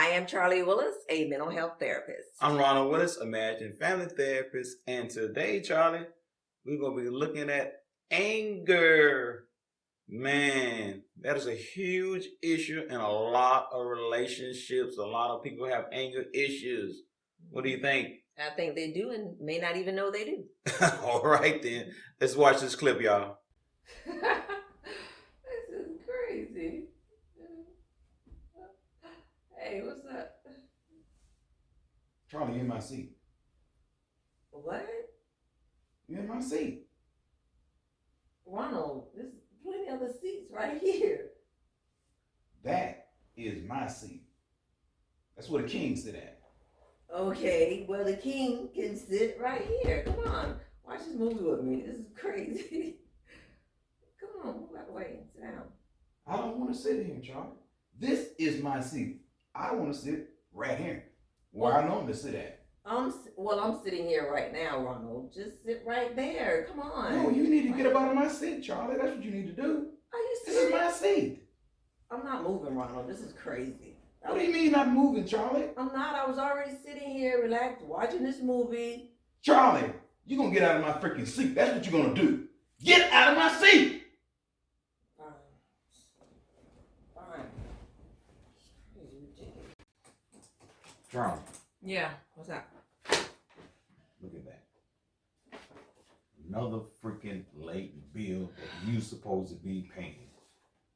I am Charley Willis, a mental health therapist. I'm Ronald Willis, a marriage and family therapist. And today, Charley, we're going to be looking at anger. Man, that is a huge issue in a lot of relationships. A lot of people have anger issues. What do you think? I think they do and may not even know they do. All right, then. Let's watch this clip, y'all. This is crazy. Hey, what's up? Charley, you in my seat. What? You in my seat. Ronald, there's plenty of the seats right here. That is my seat. That's where the king sit at. Okay, well, the king can sit right here. Come on, watch this movie with me. This is crazy. Come on, move out the way and sit down. I don't want to sit here, Charley. This is my seat. I want to sit right here, where I normally sit at. I'm sitting here right now, Ronald. Just sit right there. Come on. No, you need to get up out of my seat, Charley. That's what you need to do. Are you This serious? is my seat. I'm not moving, Ronald. This is crazy. What do you mean not moving, Charley? I'm not. I was already sitting here, relaxed, watching this movie. Charley, you're going to get out of my freaking seat. That's what you're going to do. Get out of my seat. Fine. Charley. Yeah, what's that? Look at that. Another freaking late bill that you supposed to be paying.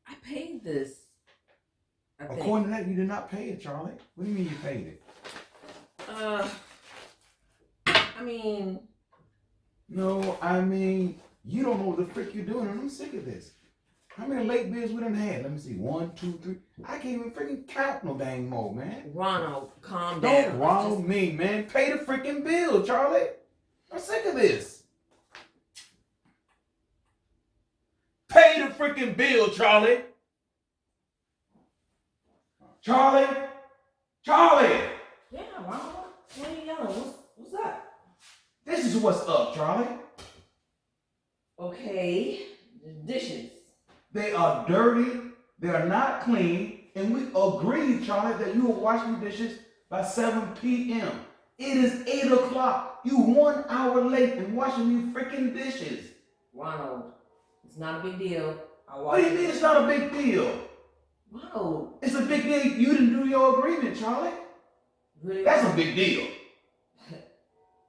I paid this. I think. According to that, you did not pay it, Charley. What do you mean you paid it? I mean. No, I mean, you don't know what the frick you're doing, and I'm sick of this. How many late bills we done had? Let me see. 1, 2, 3. I can't even freaking count no dang more, man. Ronald, calm down. Don't Ronald me, man. Pay the freaking bill, Charley. I'm sick of this. Pay the freaking bill, Charley. Charley. Charley. Yeah, Ronald. What are you yelling? What's up? This is what's up, Charley. Okay, the dishes. They are dirty. They are not clean. And we agreed, Charley, that you will wash the dishes by 7 p.m. It is 8 o'clock. You 1 hour late in washing these freaking dishes. Ronald, it's not a big deal. What do you mean it's not a big deal? Ronald. It's a big deal. You didn't do your agreement, Charley. Really? That's a big deal.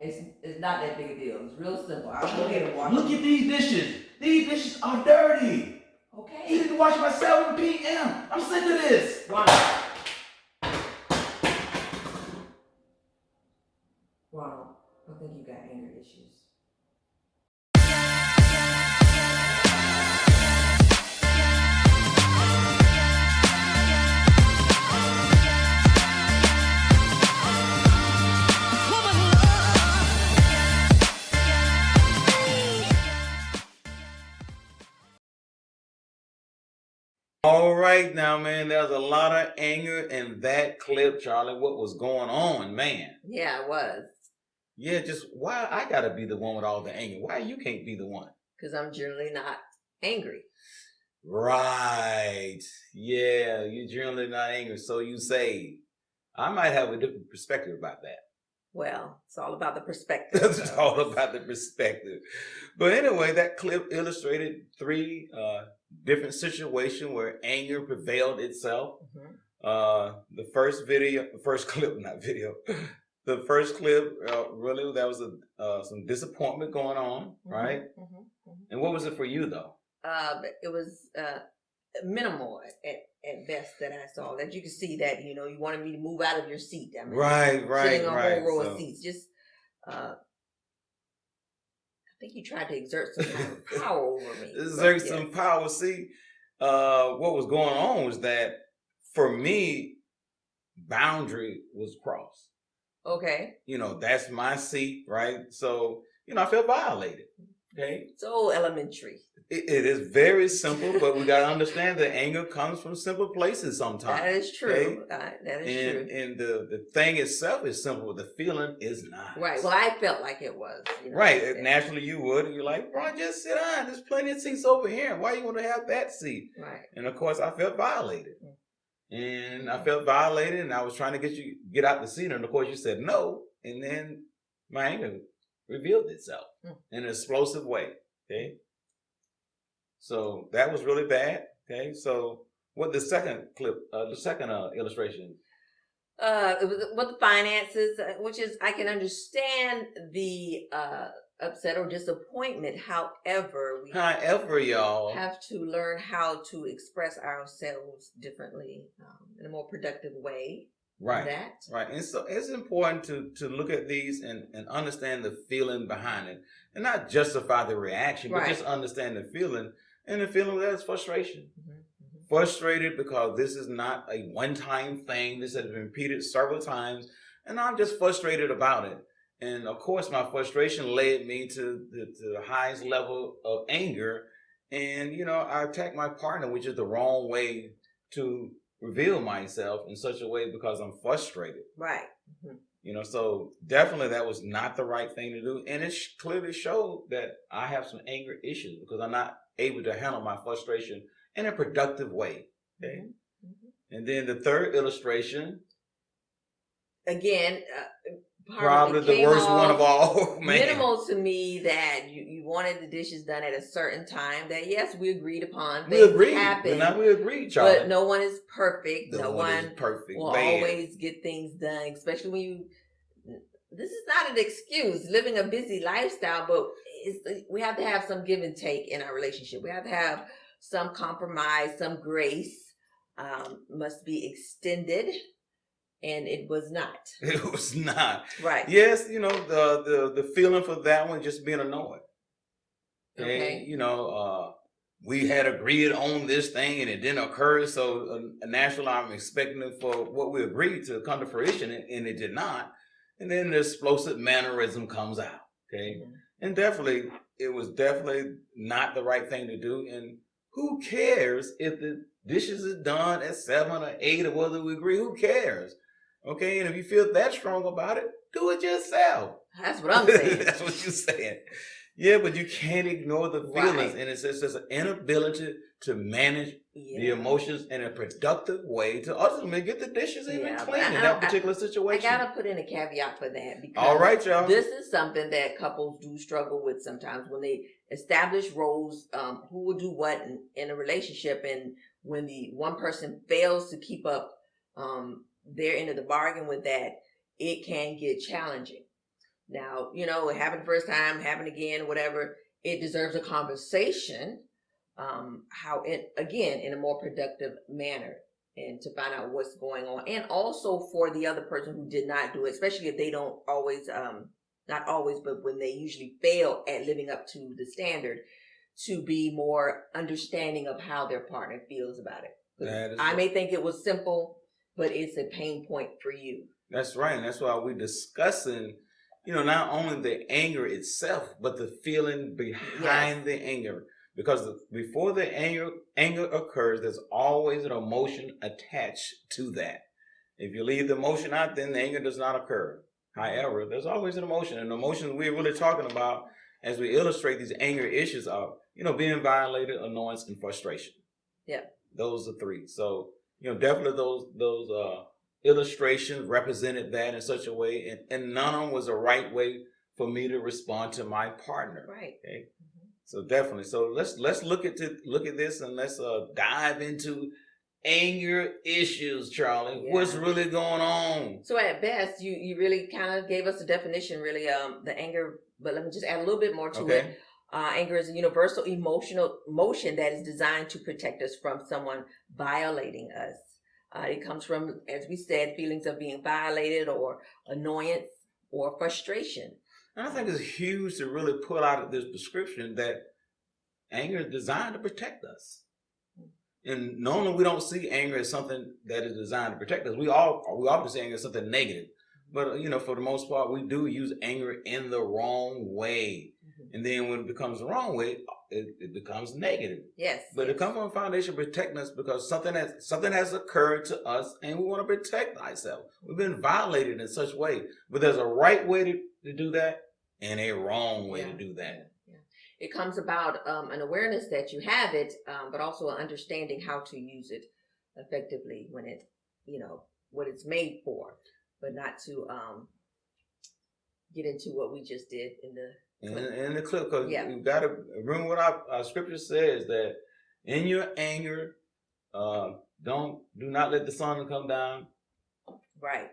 It's not that big a deal. It's real simple. I'll go ahead and wash Look at these dishes. These dishes are dirty. Okay. You didn't wash by 7 p.m. I'm sick of this. Ronald, I think you got anger issues. All right now, man, there's a lot of anger in that clip, Charley. What was going on, man? Yeah, it was. Yeah, just why I gotta be the one with all the anger? Why you can't be the one? Because I'm generally not angry. Right. Yeah, you're generally not angry, so you say. I might have a different perspective about that. Well, it's all about the perspective. It's all about the perspective. But anyway, that clip illustrated 3 different situations where anger prevailed itself. Mm-hmm. The first clip, really, that was some disappointment going on, right? Mm-hmm, mm-hmm. And what was it for you, though? It was minimal at best that I saw. That you could see that, you wanted me to move out of your seat. I mean, Right. Sitting on a whole row of seats. Just, I think you tried to exert some kind of power over me. Exert some power. See, what was going on was that, for me, boundary was crossed. Okay. That's my seat, right? So, I felt violated. Okay. So elementary. It is very simple, but we got to understand that anger comes from simple places sometimes. That is true. Okay? That is true. And the thing itself is simple. The feeling is not. Right. Well, I felt like it was. Right. Naturally, you would. And you're like, bro, just sit down. There's plenty of seats over here. Why you want to have that seat? Right. And, of course, I felt violated. And I felt violated, and I was trying to get out the scene, and of course you said no, and then my anger revealed itself in an explosive way. Okay, so that was really bad. Okay, so what the second illustration? It was with the finances, which is I can understand the upset or disappointment. However, we Y'all have to learn how to express ourselves differently in a more productive way. Right. And so it's important to look at these and understand the feeling behind it, and not justify the reaction, but just understand the feeling. And the feeling that is frustration. Frustrated because this is not a one-time thing. This has been repeated several times, and I'm just frustrated about it. And of course, my frustration led me to the highest level of anger, and I attacked my partner, which is the wrong way to reveal myself in such a way because I'm frustrated. Right. So definitely that was not the right thing to do, and it clearly showed that I have some anger issues because I'm not able to handle my frustration in a productive way. Okay. And then the third illustration. Again, probably the worst one of all. Minimal to me that you wanted the dishes done at a certain time. That yes, we agreed upon. We agreed, Charlie. But no one is perfect. No one is perfect. Will always get things done, especially when you. This is not an excuse. Living a busy lifestyle, but we have to have some give and take in our relationship. We have to have some compromise, some grace must be extended, and it was not. It was not. Right. Yes, the feeling for that one just being annoyed. Okay. We had agreed on this thing and it didn't occur, so naturally I'm expecting it for what we agreed to come to fruition, and it did not. And then the explosive mannerism comes out. Okay. And definitely, it was definitely not the right thing to do. And who cares if the dishes is done at 7 or 8 or whether we agree? Who cares? Okay, and if you feel that strong about it, do it yourself. That's what I'm saying. That's what you're saying. Yeah, but you can't ignore the feelings, and it's just an inability to manage the emotions in a productive way to ultimately get the dishes even clean in that particular situation. I gotta put in a caveat for that because all right, y'all. This is something that couples do struggle with sometimes when they establish roles, who will do what in a relationship, and when the one person fails to keep up their end of the bargain with that, it can get challenging. Now, it happened the first time, happened again, whatever. It deserves a conversation, in a more productive manner, and to find out what's going on. And also for the other person who did not do it, especially if they don't always, not always, but when they usually fail at living up to the standard, to be more understanding of how their partner feels about it. I may think it was simple, but it's a pain point for you. That's right. And that's why we're discussing not only the anger itself, but the feeling behind the anger. Because before the anger occurs, there's always an emotion attached to that. If you leave the emotion out, then the anger does not occur. However, there's always an emotion. And the emotions we're really talking about as we illustrate these anger issues are, being violated, annoyance, and frustration. Yeah. Those are 3. So, definitely those illustrations represented that in such a way, and none of them was the right way for me to respond to my partner. Right. Okay. So definitely. So let's look at this, and let's dive into anger issues, Charlie. Yeah. What's really going on? So at best, you really kind of gave us a definition, really, the anger. But let me just add a little bit more to it. Anger is a universal emotion that is designed to protect us from someone violating us. It comes from, as we said, feelings of being violated or annoyance or frustration. And I think it's huge to really pull out of this description that anger is designed to protect us. And normally we don't see anger as something that is designed to protect us. We often see anger as something negative. But, for the most part, we do use anger in the wrong way. And then when it becomes the wrong way, it becomes negative. Yes. But it comes from a foundation protecting us because something has occurred to us, and we want to protect ourselves. We've been violated in such a way. But there's a right way to do that and a wrong way to do that. Yeah. It comes about an awareness that you have it, but also an understanding how to use it. effectively when it, what it's made for, but not to get into what we just did in the clip. In the clip, because Yeah. you've got to remember what our scripture says, that in your anger, do not let the sun come down. Right.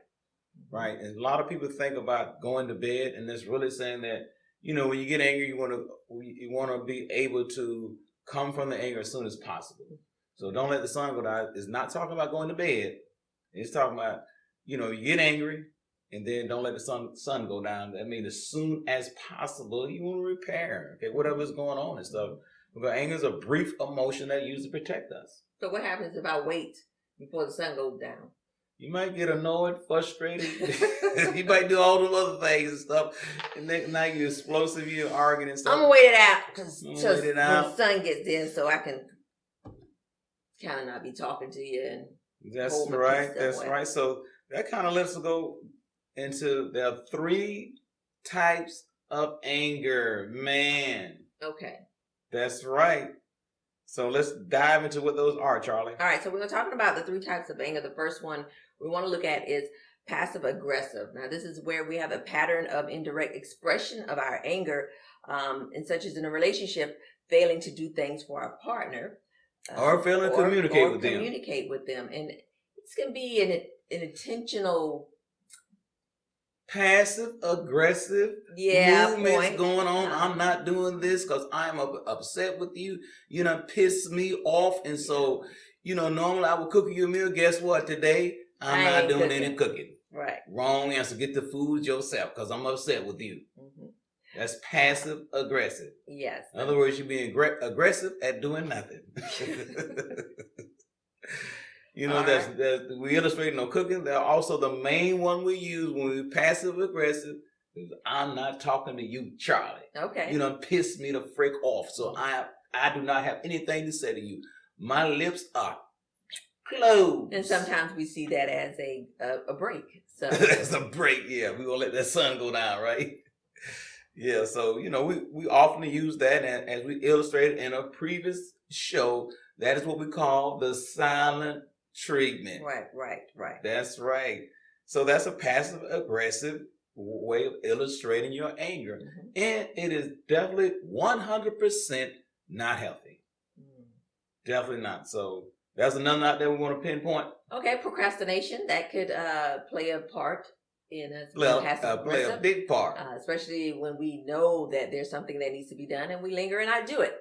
Right. And a lot of people think about going to bed, and it's really saying that, when you get angry, you want to be able to come from the anger as soon as possible. So don't let the sun go down. It's not talking about going to bed. It's talking about, you get angry, and then don't let the sun go down. That means as soon as possible, you want to repair, okay, whatever's going on and stuff. Because anger is a brief emotion that used to protect us. So what happens if I wait before the sun goes down? You might get annoyed, frustrated. You might do all those other things and stuff. And then now you're explosive, you're arguing and stuff. I'm going to wait it out until when the sun gets in so I can kind of not be talking to you. And that's right. That's right. So that kind of lets us go into, there are 3 types of anger. Man. Okay. That's right. So let's dive into what those are, Charlie. All right. So we're talking about the 3 types of anger. The first one we want to look at is passive aggressive. Now, this is where we have a pattern of indirect expression of our anger, and such as in a relationship, failing to do things for our partner. Or failing to communicate with them. And this can be an intentional passive aggressive movements going on. I'm not doing this because I'm upset with you. You done pissed me off. And so, normally I would cook you a meal. Guess what? Today, I'm not doing any cooking. Right. Wrong answer. Get the food yourself because I'm upset with you. Mm-hmm. That's passive aggressive. Yes. In other words, you're being aggressive at doing nothing. We illustrate no cooking. They're also the main one we use when we're passive aggressive. I'm not talking to you, Charlie. Okay. You done pissed me the frick off. So I do not have anything to say to you. My lips are closed. And sometimes we see that as a break. So that's a break. Yeah, we're gonna let that sun go down, right? Yeah. So we often use that, and as we illustrated in a previous show, that is what we call the silent treatment. Right. That's right. So that's a passive aggressive way of illustrating your anger. Mm-hmm. And it is definitely 100% not healthy. Definitely not. So that's another out there we want to pinpoint. Okay, procrastination, that could play a part in passive aggressive. Play a big part. Especially when we know that there's something that needs to be done and we linger and not do it.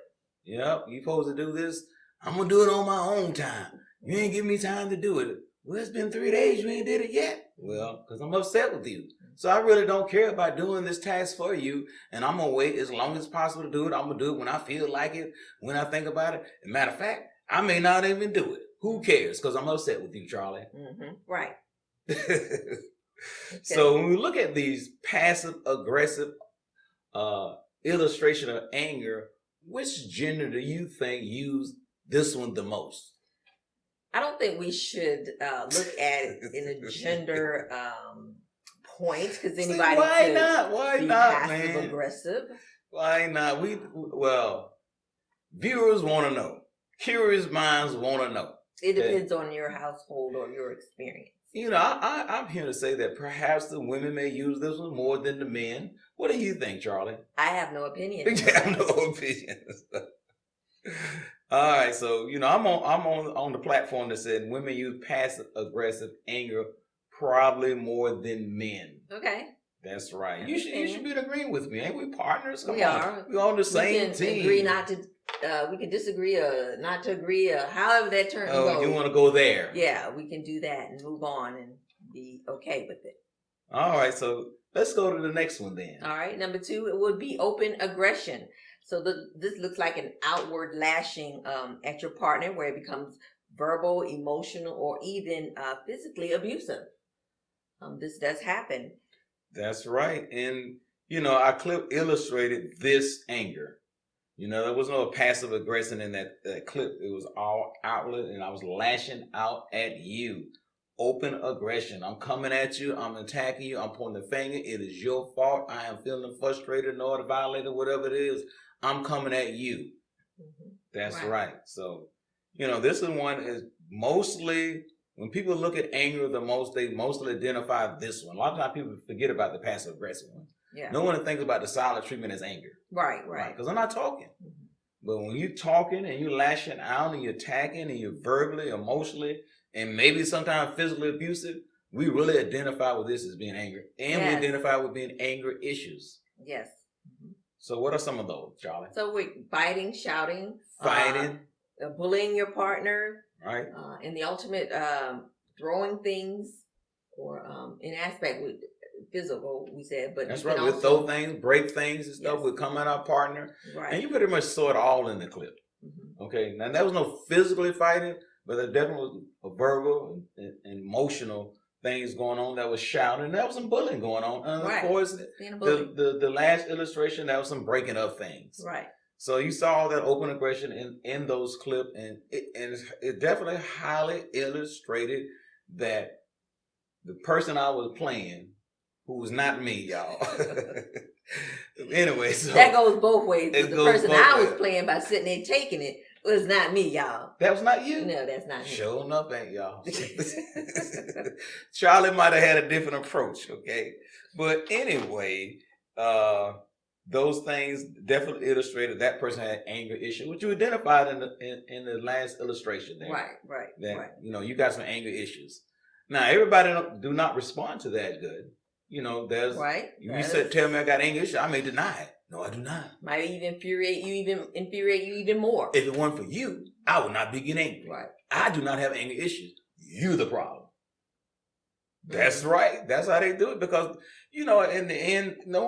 Yep, you're supposed to do this. I'm going to do it on my own time. You ain't give me time to do it. Well, it's been 3 days. You ain't did it yet. Well, because I'm upset with you. So I really don't care about doing this task for you. And I'm going to wait as long as possible to do it. I'm going to do it when I feel like it, when I think about it. As a matter of fact, I may not even do it. Who cares? Because I'm upset with you, Charlie. Mm-hmm. Right. Okay. So when we look at these passive aggressive illustration of anger, which gender do you think use this one the most? I don't think we should look at it in a gender point, because anybody Why be not, passive man? aggressive. Why not? Viewers want to know. Curious minds want to know. It depends on your household or your experience. I'm here to say that perhaps the women may use this one more than the men. What do you think, Charlie? I have no opinion. I have no opinion. All right, so I'm on the platform that said women use passive aggressive anger probably more than men. Okay. That's right. You should be agreeing with me. Ain't we partners? Come on. Are. We're on the same team. Agree not to. We can disagree or not to agree, or however that turn goes. Oh, you want to go there? Yeah, we can do that and move on and be okay with it. All right, so let's go to the next one then. All right, number 2, it would be open aggression. So this looks like an outward lashing at your partner, where it becomes verbal, emotional, or even physically abusive. This does happen. That's right. And, our clip illustrated this anger. There was no passive aggression in that clip. It was all outlet, and I was lashing out at you. Open aggression. I'm coming at you. I'm attacking you. I'm pointing the finger. It is your fault. I am feeling frustrated, annoyed, violated, whatever it is. I'm coming at you. Mm-hmm. That's right. So, this is one is mostly when people look at anger the most, they mostly identify this one. A lot of times people forget about the passive aggressive one. Yeah. No one thinks about the silent treatment as anger. Right. Because I'm not talking. Mm-hmm. But when you're talking and you're lashing out and you're attacking and you're verbally, emotionally, and maybe sometimes physically abusive, we really identify with this as being angry. And we identify with being anger issues. Yes. So what are some of those, Charlie? So we're biting, shouting, fighting, bullying your partner, right? And the ultimate throwing things, or in aspect with physical, we said, but that's right. We'll throw things, break things and stuff. We'll come at our partner, right? And you pretty much saw it all in the clip. Mm-hmm. Okay, now there was no physically fighting, but there definitely was a verbal and emotional things going on. That was shouting. There was some bullying going on, and of course, the last illustration, there was some breaking up things. Right. So you saw all that open aggression in those clips, and it definitely highly illustrated that the person I was playing, who was not me, y'all. Anyway, so that goes both ways. The person I was playing by sitting there taking it was not me, y'all. That was not you? No, that's not me. Sure enough, ain't y'all. Charlie might have had a different approach, okay? But anyway, those things definitely illustrated that person had anger issue, which you identified in the last illustration there. Right. That, you got some anger issues. Now, everybody do not respond to that good. There's You said, tell me I got anger issues, I may deny it. No, I do not. Might even infuriate you even more. If it weren't for you, I would not be getting angry. Right. I do not have anger issues. You're the problem. That's right. That's how they do it, because in the end, no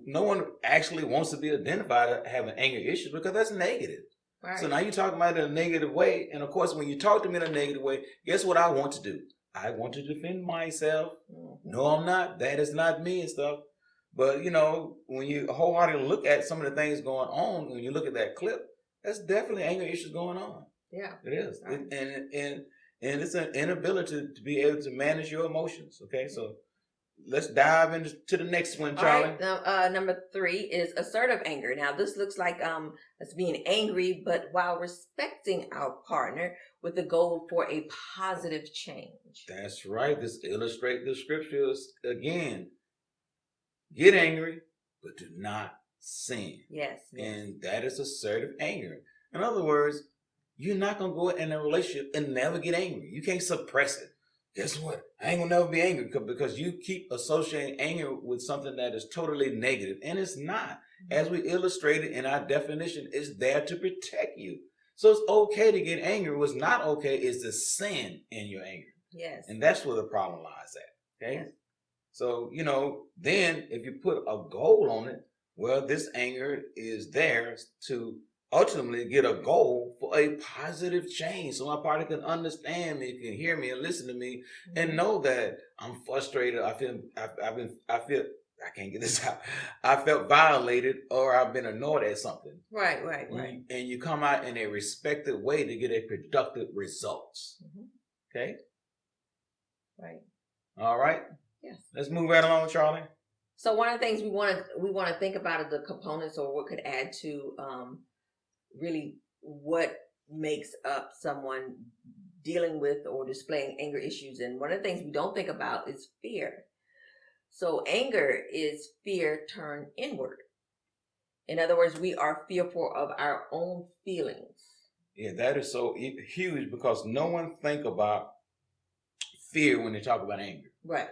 one actually wants to be identified as having anger issues, because that's negative. Right. So now you're talking about it in a negative way, and of course, when you talk to me in a negative way, guess what I want to do? I want to defend myself. Mm-hmm. No, I'm not. That is not me and stuff. But when you wholeheartedly look at some of the things going on, when you look at that clip, that's definitely anger issues going on. Yeah, it is, right. And it's an inability to be able to manage your emotions. Okay, so let's dive into the next one, Charlie. All right. Now, number 3 is assertive anger. Now, this looks like us being angry, but while respecting our partner with the goal for a positive change. That's right. This illustrates the scriptures again. Get angry, but do not sin. Yes. And that is assertive anger. In other words, you're not going to go in a relationship and never get angry. You can't suppress it. Guess what? I ain't going to never be angry, because you keep associating anger with something that is totally negative. And it's not. As we illustrated in our definition, it's there to protect you. So it's okay to get angry. What's not okay is to sin in your anger. Yes. And that's where the problem lies at. Okay? Yes. So, then if you put a goal on it, well, this anger is there to ultimately get a goal for a positive change. So my partner can understand me, can hear me and listen to me, and know that I'm frustrated. I feel I can't get this out. I felt violated, or I've been annoyed at something. Right. And you come out in a respected way to get a productive results. Mm-hmm. Okay? Right. All right. Yes. Let's move right along, Charlie. So one of the things we want to think about are the components, or what could add to really what makes up someone dealing with or displaying anger issues. And one of the things we don't think about is fear. So anger is fear turned inward. In other words, we are fearful of our own feelings. Yeah, that is so huge, because no one think about fear when they talk about anger. Right.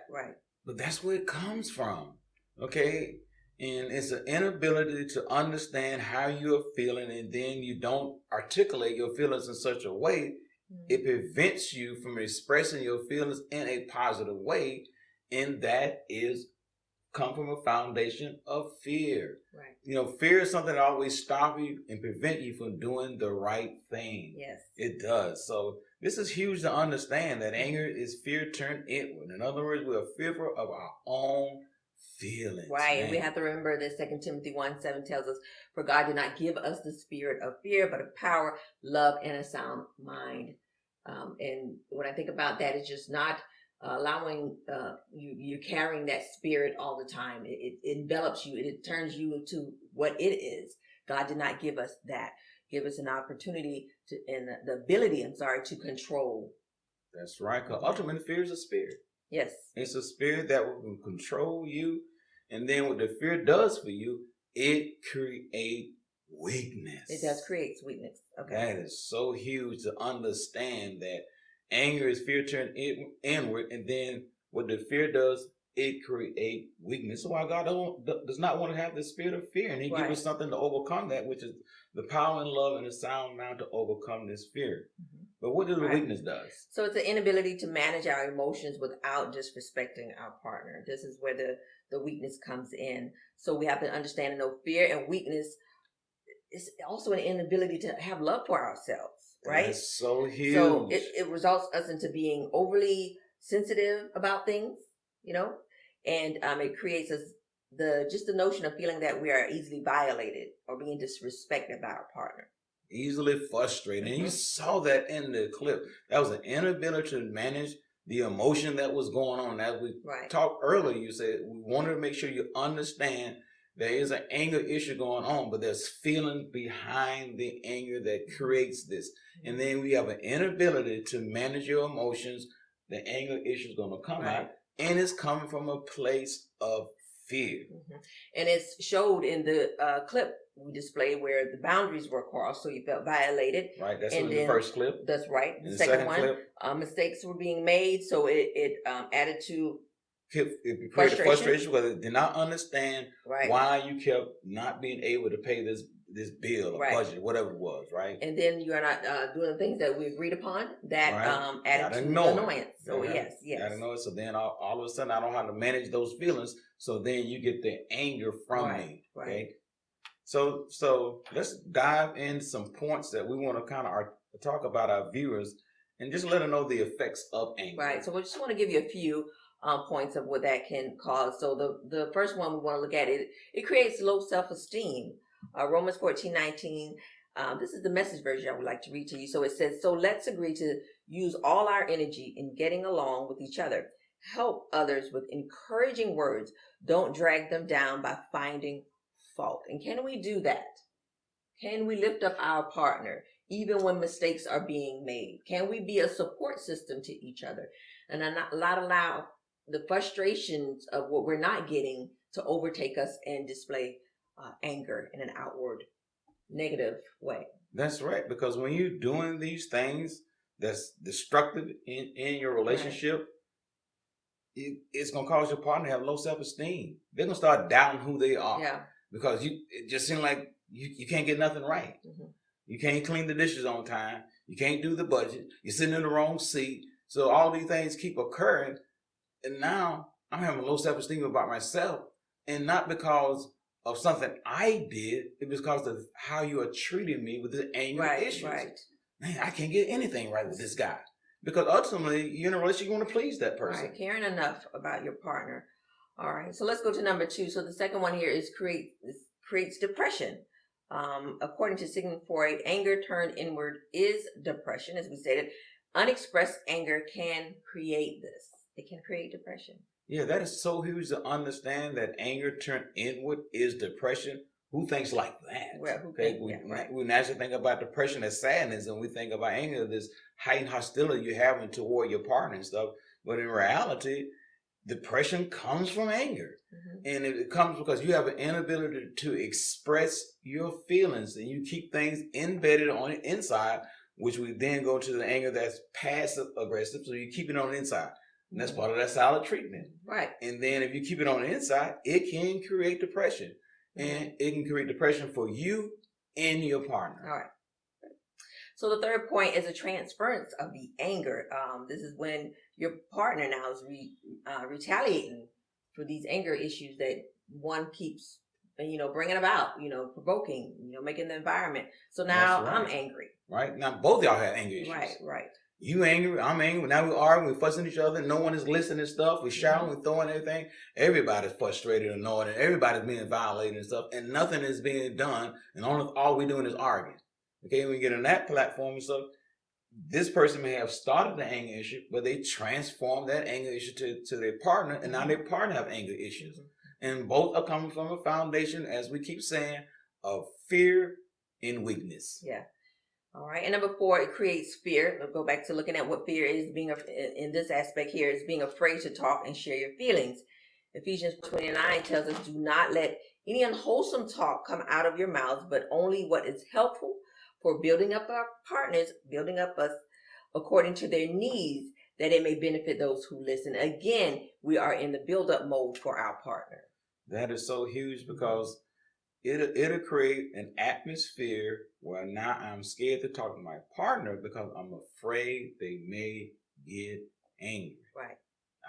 But that's where it comes from. Okay? And it's an inability to understand how you're feeling, and then you don't articulate your feelings in such a way, it prevents you from expressing your feelings in a positive way. And that is come from a foundation of fear. Right. Fear is something that always stops you and prevent you from doing the right thing. Yes. It does. So this is huge to understand, that anger is fear turned inward. In other words, we are fearful of our own feelings. Right. Man. And we have to remember that 2 Timothy 1:7 tells us, for God did not give us the spirit of fear, but of power, love, and a sound mind. And when I think about that, it's just not allowing you're carrying that spirit all the time. It envelops you. It turns you into what it is. God did not give us that. Give us an opportunity and the ability, to control. That's right. Because ultimately, fear is a spirit. Yes. It's a spirit that will control you. And then what the fear does for you, it creates weakness. It does create weakness. Okay. That is so huge to understand that anger is fear turned inward. And then what the fear does, it creates weakness. So why God does not want to have the spirit of fear. And he gives us something to overcome that, which is the power and love and the sound mind to overcome this fear. Mm-hmm. But what does the weakness does? So it's the inability to manage our emotions without disrespecting our partner. This is where the weakness comes in. So we have to understand and know fear and weakness is also an inability to have love for ourselves, right? That's so huge. So it results us into being overly sensitive about things, and it creates us the notion of feeling that we are easily violated or being disrespected by our partner. Easily frustrated. Mm-hmm. And you saw that in the clip. That was an inability to manage the emotion that was going on. As we talked earlier, you said we wanted to make sure you understand there is an anger issue going on, but there's feelings behind the anger that creates this. Mm-hmm. And then we have an inability to manage your emotions. The anger issue is going to come out, and it's coming from a place of fear. Mm-hmm. And it's showed in the clip we displayed where the boundaries were crossed, so you felt violated. Right, that's in the first clip. That's right. The second one, clip, mistakes were being made, so it added to it created frustration because it did not understand why you kept not being able to pay this bill or budget, whatever it was, right? And then you are not doing the things that we agreed upon. That added to annoyance. So yes. I don't know it. So then all of a sudden I don't know how to manage those feelings. So then you get the anger from me. Right. Okay. So let's dive in some points that we want to kind of talk about our viewers and just let them know the effects of anger. Right. So we just want to give you a few points of what that can cause. So the first one we want to look at it creates low self-esteem. Romans 14:19. This is the Message version I would like to read to you. So it says, so let's agree to use all our energy in getting along with each other. Help others with encouraging words. Don't drag them down by finding fault. And can we do that? Can we lift up our partner even when mistakes are being made? Can we be a support system to each other and not allow the frustrations of what we're not getting to overtake us and display anger in an outward negative way? That's right, because when you're doing these things that's destructive in your relationship, it's going to cause your partner to have low self-esteem. They're going to start doubting who they are. Yeah. Because it just seems like you can't get nothing right. Mm-hmm. You can't clean the dishes on time. You can't do the budget. You're sitting in the wrong seat. So all these things keep occurring. And now I'm having low self-esteem about myself. And not because of something I did. It was because of how you are treating me with the anger issues. Right. Man, I can't get anything right with this guy. Because ultimately, you're in a relationship, you want to please that person. Right, caring enough about your partner. All right, so let's go to number 2. So the second one here is creates depression. According to Sigmund Freud, anger turned inward is depression. As we stated, unexpressed anger can create this. It can create depression. Yeah, that is so huge to understand that anger turned inward is depression. Who thinks like that? Well, we naturally think about depression as sadness, and we think about anger, this heightened hostility you're having toward your partner and stuff. But in reality, depression comes from anger. Mm-hmm. And it comes because you have an inability to express your feelings, and you keep things embedded on the inside, which we then go to the anger that's passive aggressive. So you keep it on the inside. And that's part of that silent treatment. Right. And then if you keep it on the inside, it can create depression. And it can create depression for you and your partner. All right. So the third point is a transference of the anger. This is when your partner now is retaliating for these anger issues that one keeps, bringing about, provoking, making the environment. So now I'm angry. Right. Now both of y'all have anger issues. Right. You angry, I'm angry. Now we arguing, we're fussing each other. No one is listening to stuff. We're shouting, we're throwing everything. Everybody's frustrated, annoyed, and everybody's being violated and stuff. And nothing is being done. And all we're doing is arguing. Okay, when we get on that platform and stuff, this person may have started the anger issue, but they transformed that anger issue to their partner, and now their partner have anger issues. And both are coming from a foundation, as we keep saying, of fear and weakness. Yeah. All right. And number 4, it creates fear. We'll go back to looking at what fear is. In this aspect here is being afraid to talk and share your feelings. Ephesians 29 tells us, do not let any unwholesome talk come out of your mouths, but only what is helpful for building up our partners, building up us according to their needs, that it may benefit those who listen. Again, we are in the build-up mode for our partner. That is so huge because it'll create an atmosphere where now I'm scared to talk to my partner because I'm afraid they may get angry. Right.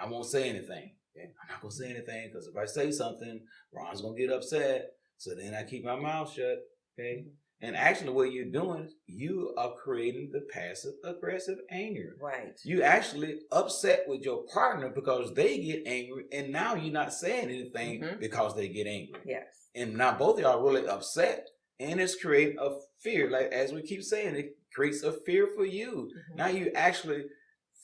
I won't say anything. Okay? I'm not going to say anything because if I say something, Ron's going to get upset. So then I keep my mouth shut. Okay. Mm-hmm. And actually what you're doing is you are creating the passive aggressive anger. Right. You actually upset with your partner because they get angry, and now you're not saying anything because they get angry. Yes. And now both of y'all are really upset, and it's creating a fear. Like as we keep saying, it creates a fear for you. Mm-hmm. Now you actually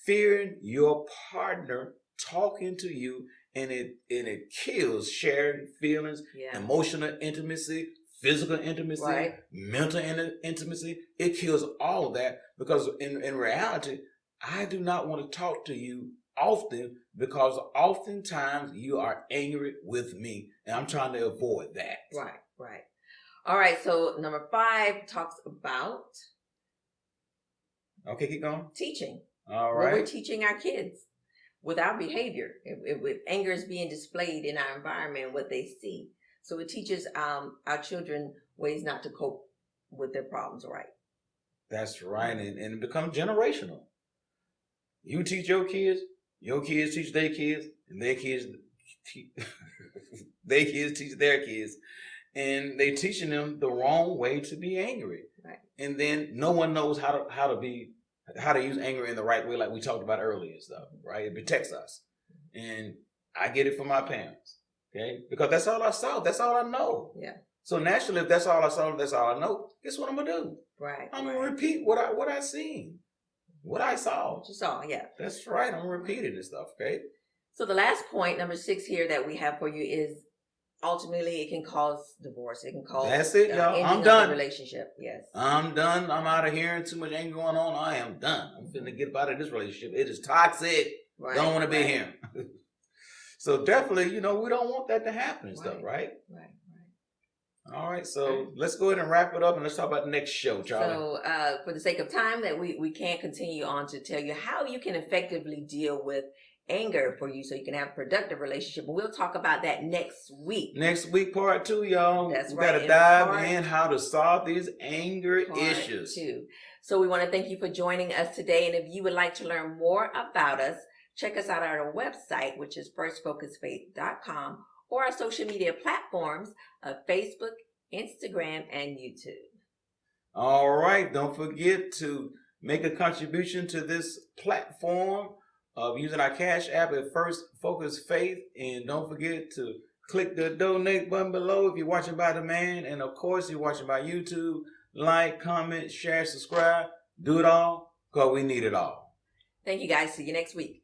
fearing your partner talking to you, and it kills sharing feelings, emotional intimacy, physical intimacy, right, mental intimacy. It kills all of that because in reality, I do not want to talk to you often because oftentimes you are angry with me and I'm trying to avoid that. Right, right. All right, so number 5 talks about... Okay, keep going. Teaching. All right. What we're teaching our kids with our behavior. If anger is being displayed in our environment, what they see. So it teaches our children ways not to cope with their problems, right? That's right, and it becomes generational. You teach your kids teach their kids, and their kids their kids teach their kids, and they teaching them the wrong way to be angry. Right. And then no one knows how to use anger in the right way, like we talked about earlier and stuff, right? It protects us, and I get it from my parents. Okay, because that's all I saw. That's all I know. Yeah. So naturally, if that's all I saw, that's all I know. Guess what I'm gonna do? Right. I'm gonna repeat what I seen, what I saw. What you saw, yeah. That's right. I'm repeating this stuff. Okay. So the last point, number 6 here that we have for you is ultimately it can cause divorce. It can cause. That's it, y'all. I'm done. Relationship. Yes. I'm done. I'm out of here. Too much anger going on. I am done. I'm finna get out of this relationship. It is toxic. Right. Don't want to be here. So definitely, we don't want that to happen and stuff, right? Right. All right, so let's go ahead and wrap it up and let's talk about the next show, Charlie. So for the sake of time, that we can't continue on to tell you how you can effectively deal with anger for you so you can have a productive relationship. But we'll talk about that next week. Next week, part 2, y'all. That's we right. Got to dive in how to solve these anger issues. 2. So we want to thank you for joining us today. And if you would like to learn more about us, check us out on our website, which is firstfocusfaith.com, or our social media platforms of Facebook, Instagram, and YouTube. All right. Don't forget to make a contribution to this platform of using our Cash App at First Focus Faith. And don't forget to click the donate button below if you're watching by demand. And of course, you're watching by YouTube. Like, comment, share, subscribe. Do it all because we need it all. Thank you, guys. See you next week.